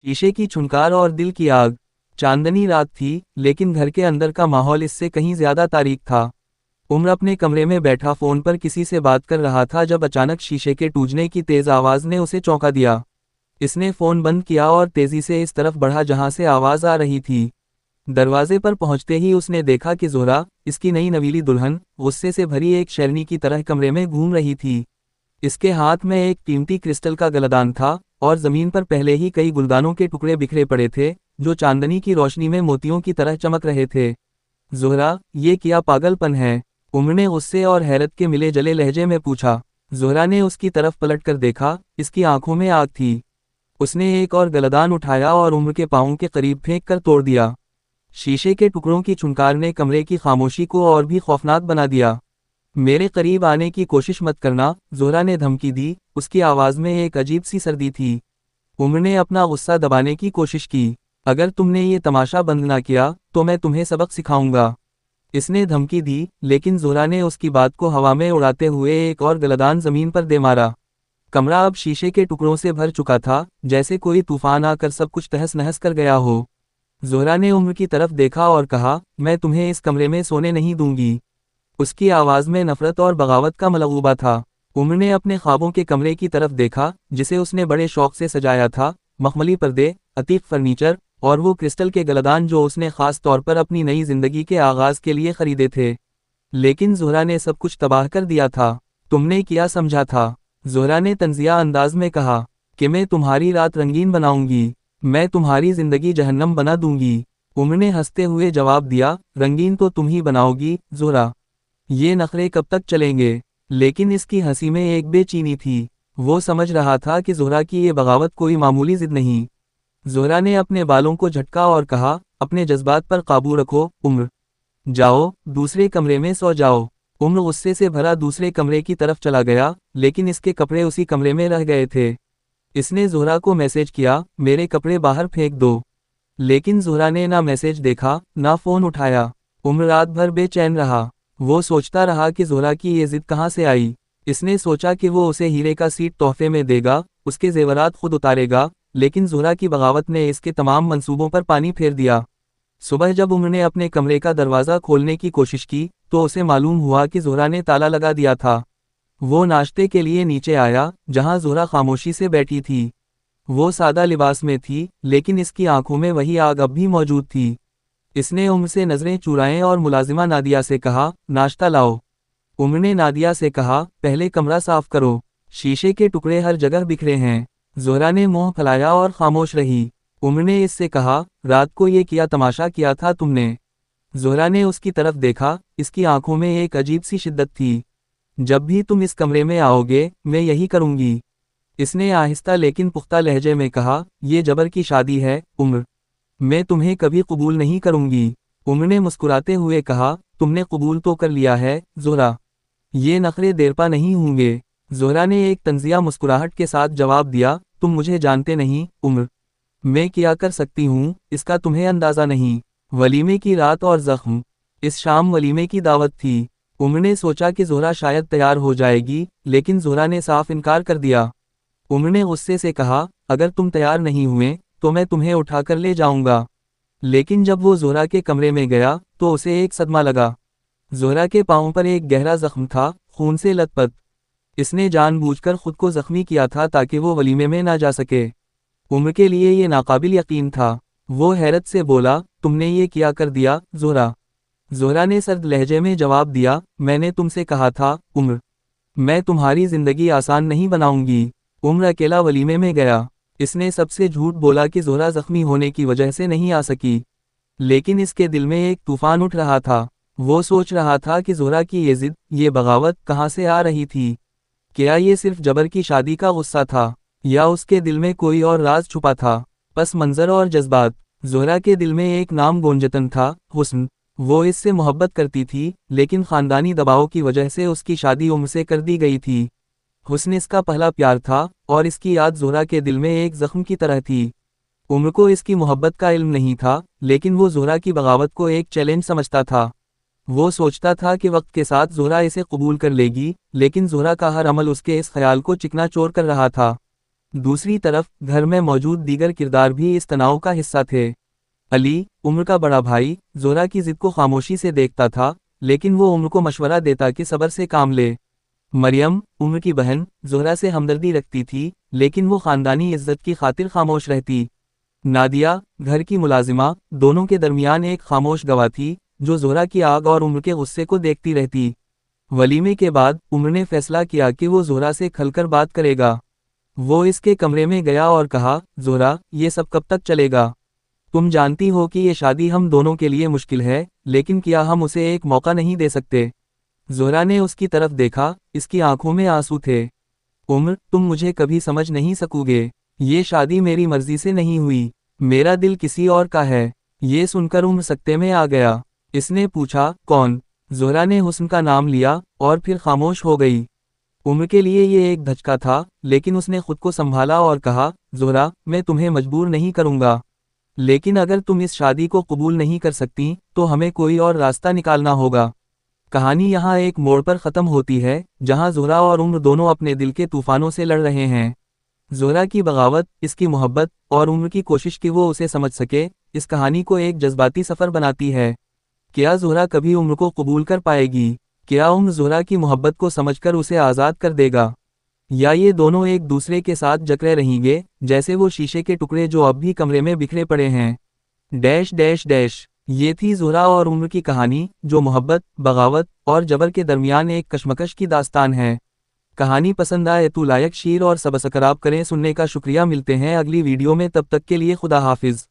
शीशे की छुनकार और दिल की आग। चांदनी रात थी, लेकिन घर के अंदर का माहौल इससे कहीं ज्यादा तारीक था। उम्र अपने कमरे में बैठा फोन पर किसी से बात कर रहा था जब अचानक शीशे के टूटने की तेज आवाज ने उसे चौंका दिया। इसने फोन बंद किया और तेजी से इस तरफ बढ़ा जहां से आवाज आ रही थी। दरवाजे पर पहुंचते ही उसने देखा कि ज़ोहरा, इसकी नई नवीली दुल्हन, गुस्से से भरी एक शेरनी की तरह कमरे में घूम रही थी। इसके हाथ में एक कीमती क्रिस्टल का गलदान था, और जमीन पर पहले ही कई गुलदानों के टुकड़े बिखरे पड़े थे, जो चांदनी की रोशनी में मोतियों की तरह चमक रहे थे। ज़ोहरा, ये क्या पागलपन है? उम्र ने गुस्से और हैरत के मिले जले लहजे में पूछा। ज़ोहरा ने उसकी तरफ पलटकर देखा, इसकी आंखों में आग थी। उसने एक और गलदान उठाया और उम्र के पांवों के करीब फेंक कर तोड़ दिया। शीशे के टुकड़ों की छुनकार ने कमरे की खामोशी को और भी खौफनाक बना दिया। मेरे करीब आने की कोशिश मत करना, ज़ोहरा ने धमकी दी, उसकी आवाज़ में एक अजीब सी सर्दी थी। उम्र ने अपना गुस्सा दबाने की कोशिश की। अगर तुमने ये तमाशा बंद ना किया, तो मैं तुम्हें सबक सिखाऊंगा। इसने धमकी दी, लेकिन ज़ोहरा ने उसकी बात को हवा में उड़ाते हुए एक और गलदान ज़मीन पर दे मारा। कमरा अब शीशे के टुकड़ों से भर चुका था, जैसे कोई तूफान आकर सब कुछ तहस नहस कर गया हो। ज़ोहरा ने उम्र की तरफ देखा और कहा, मैं तुम्हें इस कमरे में सोने नहीं दूंगी। उसकी आवाज़ में नफरत और बगावत का मलगूबा था। उम्र ने अपने ख्वाबों के कमरे की तरफ देखा, जिसे उसने बड़े शौक से सजाया था, मखमली पर्दे, अतीक फर्नीचर, और वो क्रिस्टल के गलदान जो उसने खास तौर पर अपनी नई जिंदगी के आगाज़ के लिए खरीदे थे। लेकिन ज़ोहरा ने सब कुछ तबाह कर दिया था। तुमने क्या समझा था? ज़ोहरा ने तंजिया अंदाज में कहा, कि मैं तुम्हारी रात रंगीन बनाऊंगी, मैं तुम्हारी जिंदगी जहन्नम बना दूंगी। उम्र ने हंसते हुए जवाब दिया, रंगीन तो तुम ही बनाओगी ज़ोहरा। ये नखरे कब तक चलेंगे? लेकिन इसकी हंसी में एक बेचैनी थी। वो समझ रहा था कि ज़ोहरा की ये बगावत कोई मामूली जिद नहीं। ज़ोहरा ने अपने बालों को झटका और कहा, अपने जज्बात पर काबू रखो उम्र। जाओ, दूसरे कमरे में सो जाओ। उम्र गुस्से से भरा दूसरे कमरे की तरफ चला गया, लेकिन इसके कपड़े उसी कमरे में रह गए थे। इसने ज़ोहरा को मैसेज किया, मेरे कपड़े बाहर फेंक दो। लेकिन ज़ोहरा ने ना मैसेज देखा, ना फ़ोन उठाया। उम्र रात भर बेचैन रहा। वो सोचता रहा कि ज़ोहरा की ये जिद कहाँ से आई। इसने सोचा कि वो उसे हीरे का सीट तोहफे में देगा, उसके जेवरात खुद उतारेगा, लेकिन ज़ोहरा की बगावत ने इसके तमाम मंसूबों पर पानी फेर दिया। सुबह जब उम्र ने अपने कमरे का दरवाज़ा खोलने की कोशिश की, तो उसे मालूम हुआ कि ज़ोहरा ने ताला लगा दिया था। वो नाश्ते के लिए नीचे आया, जहां ज़ोहरा खामोशी से बैठी थी। वो सादा लिबास में थी, लेकिन इसकी आंखों में वही आग अब भी मौजूद थी। इसने उम्र से नज़रें चुराएं और मुलाजिमा नादिया से कहा, नाश्ता लाओ। उम्र ने नादिया से कहा, पहले कमरा साफ करो, शीशे के टुकड़े हर जगह बिखरे हैं। ज़ोहरा ने मुंह फैलाया और खामोश रही। उम्र ने इससे कहा, रात को ये क्या तमाशा किया था तुमने? ज़ोहरा ने उसकी तरफ देखा, इसकी आंखों में एक अजीब सी शिद्दत थी। जब भी तुम इस कमरे में आओगे, मैं यही करूंगी। इसने आहिस्ता लेकिन पुख्ता लहजे में कहा, ये जबर की शादी है उम्र, मैं तुम्हें कभी कबूल नहीं करूंगी। उम्र ने मुस्कुराते हुए कहा, तुमने कबूल तो कर लिया है ज़ोहरा, ये नखरे देरपा नहीं होंगे। ज़ोहरा ने एक तंजिया मुस्कुराहट के साथ जवाब दिया, तुम मुझे जानते नहीं उम्र, मैं क्या कर सकती हूँ इसका तुम्हें अंदाज़ा नहीं। वलीमे की रात और ज़ख्म। इस शाम वलीमे की दावत थी। उम्र ने सोचा कि ज़ोहरा शायद तैयार हो जाएगी, लेकिन ज़ोहरा ने साफ इनकार कर दिया। उम्र ने गुस्से से कहा, अगर तुम तैयार नहीं हुए, तो मैं तुम्हें उठाकर ले जाऊंगा। लेकिन जब वो ज़ोहरा के कमरे में गया, तो उसे एक सदमा लगा। ज़ोहरा के पाँव पर एक गहरा जख्म था, खून से लथपथ। इसने जानबूझकर खुद को जख्मी किया था ताकि वो वलीमे में ना जा सके। उम्र के लिए ये नाकाबिल यकीन था। वो हैरत से बोला, तुमने ये क्या कर दिया ज़ोहरा? ज़ोहरा ने सर्द लहजे में जवाब दिया, मैंने तुमसे कहा था उम्र, मैं तुम्हारी ज़िंदगी आसान नहीं बनाऊंगी। उम्र अकेला वलीमे में गया। इसने सबसे झूठ बोला कि ज़ोहरा ज़ख्मी होने की वजह से नहीं आ सकी। लेकिन इसके दिल में एक तूफान उठ रहा था। वो सोच रहा था कि ज़ोहरा की ये जिद, ये बगावत कहाँ से आ रही थी। क्या ये सिर्फ जबर की शादी का गुस्सा था, या उसके दिल में कोई और राज छुपा था? पस मंज़र और जज्बात। ज़ोहरा के दिल में एक नाम गोंजतन था, हुस्न। वो इससे मोहब्बत करती थी, लेकिन ख़ानदानी दबाव की वजह से उसकी शादी उम्र से कर दी गई थी। हुस्न इसका पहला प्यार था, और इसकी याद ज़ोहरा के दिल में एक ज़ख्म की तरह थी। उम्र को इसकी मोहब्बत का इल्म नहीं था, लेकिन वो ज़ोहरा की बगावत को एक चैलेंज समझता था। वो सोचता था कि वक्त के साथ ज़ोहरा इसे कबूल कर लेगी, लेकिन ज़ोहरा का हर अमल उसके इस ख्याल को चिकनाचौर कर रहा था। दूसरी तरफ घर में मौजूद दीगर किरदार भी इस तनाव का हिस्सा थे। अली, उम्र का बड़ा भाई, ज़ोहरा की जिद को खामोशी से देखता था, लेकिन वो उम्र को मशवरा देता कि सब्र से काम ले। मरियम, उम्र की बहन, ज़ोहरा से हमदर्दी रखती थी, लेकिन वो ख़ानदानी इज्जत की खातिर खामोश रहती। नादिया, घर की मुलाजिमा, दोनों के दरमियान एक खामोश गवाह थी, जो ज़ोहरा की आग और उम्र के गुस्से को देखती रहती। वलीमे के बाद उम्र ने फैसला किया कि वो ज़ोहरा से खलकर बात करेगा। वो इसके कमरे में गया और कहा, ज़ोहरा, ये सब कब तक चलेगा? तुम जानती हो कि ये शादी हम दोनों के लिए मुश्किल है, लेकिन क्या हम उसे एक मौका नहीं दे सकते? ज़ोहरा ने उसकी तरफ देखा, इसकी आंखों में आंसू थे। उम्र, तुम मुझे कभी समझ नहीं सकोगे। ये शादी मेरी मर्जी से नहीं हुई, मेरा दिल किसी और का है। ये सुनकर उम्र सकते में आ गया। इसने पूछा, कौन? ज़ोहरा ने हुस्न का नाम लिया, और फिर खामोश हो गई। उम्र के लिए ये एक धचका था, लेकिन उसने खुद को संभाला और कहा, ज़ोहरा, मैं तुम्हें मजबूर नहीं करूँगा। लेकिन अगर तुम इस शादी को कबूल नहीं कर सकती, तो हमें कोई और रास्ता निकालना होगा। कहानी यहाँ एक मोड़ पर ख़त्म होती है, जहाँ ज़ोहरा और उम्र दोनों अपने दिल के तूफानों से लड़ रहे हैं। ज़ोहरा की बगावत, इसकी मोहब्बत, और उम्र की कोशिश कि वो उसे समझ सके, इस कहानी को एक जज्बाती सफ़र बनाती है। क्या ज़ोहरा कभी उम्र को कबूल कर पाएगी? क्या उम्र ज़ोहरा की मोहब्बत को समझकर उसे आज़ाद कर देगा? या ये दोनों एक दूसरे के साथ जकड़े रहेंगे, जैसे वो शीशे के टुकड़े जो अब भी कमरे में बिखरे पड़े हैं। Dash dash dash. ये थी ज़ोहरा और उम्र की कहानी, जो मोहब्बत, बगावत और जबर के दरमियान एक कशमकश की दास्तान है। कहानी पसंद आए तो लाइक, शेयर और सब्सक्राइब करें। सुनने का शुक्रिया। मिलते हैं अगली वीडियो में, तब तक के लिए खुदा हाफिज़।